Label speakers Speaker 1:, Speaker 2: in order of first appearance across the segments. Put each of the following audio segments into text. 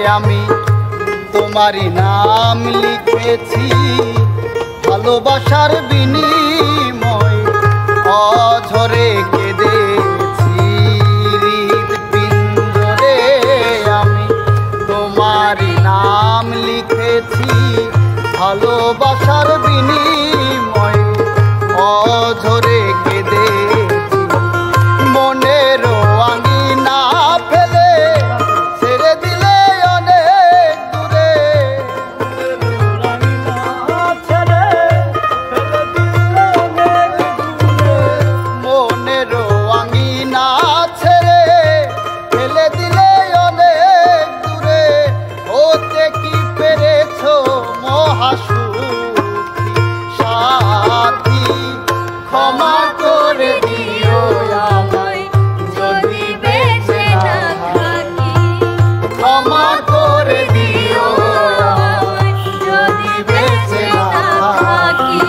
Speaker 1: আমি তোমারই নাম লিখেছি ভালোবাসার বিনিময় অঝরে কেঁদেছি হৃৎপিণ্ডরে আমি তোমারই নাম লিখেছি ভালোবাসার বিনিময় অঝরে কেঁদেছি মনের আঙিনা ফেলে ছেড়ে দিলে অনেক দূরে মনের আঙিনা ছেড়ে ফেলে দিলে অনেক দূরে হতে কি পেরেছো মহাসুখী সাথী ক্ষমা করে দিও আমায় যদি বেঁচে না থাকি ক্ষমা করে দিও আমায় যদি বেঁচে না থাকি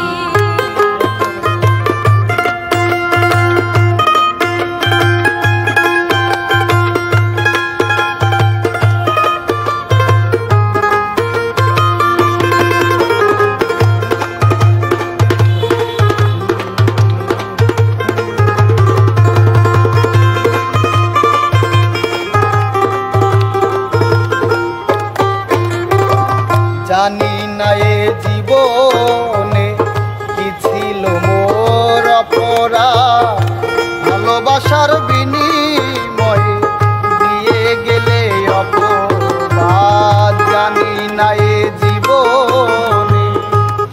Speaker 1: জানি না এ জীবনে কি ছিল মোর অপরাধ ভালোবাসার বিনিময়ে দিয়ে গেলে অপবাদ জানি না এ জীবনে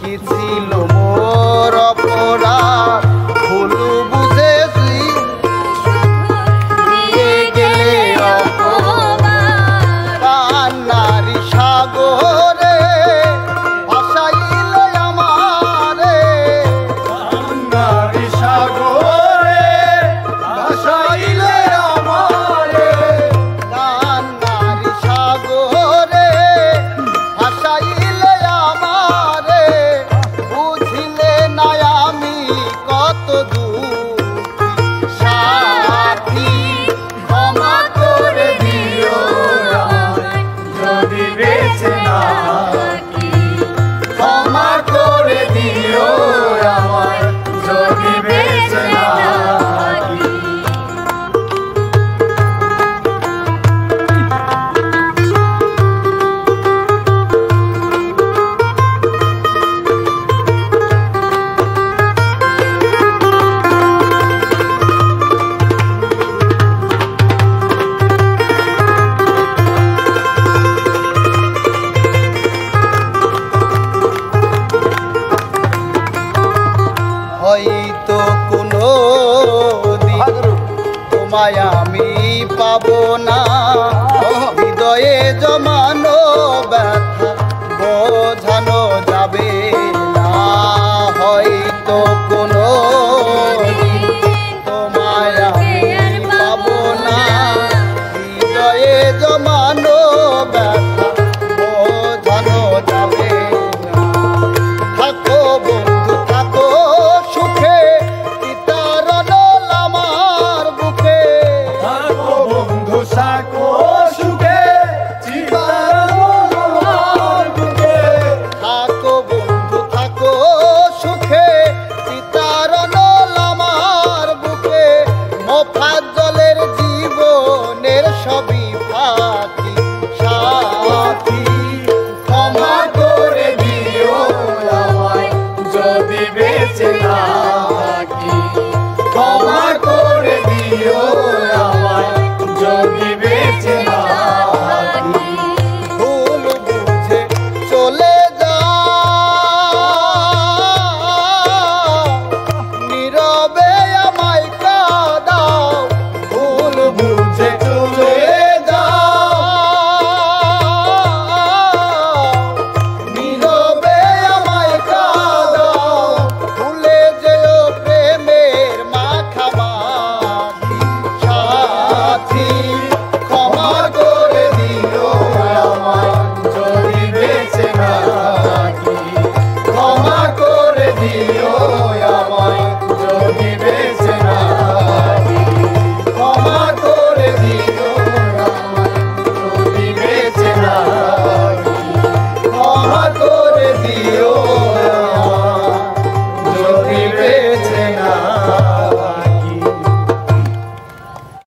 Speaker 1: কি ছিল মোর অপরাধ ভুল বুঝেছি দিয়ে গেলে অপবাদ কান্নারি সাগর হয়তো কোনো দিন তোমায় আমি পাবো না হৃদয়ে জমানো ব্যথা বোঝানো যাবে না হয়তো কোনো দিন তোমায় আমি পাবো না হৃদয়ে জমানো ব্যথা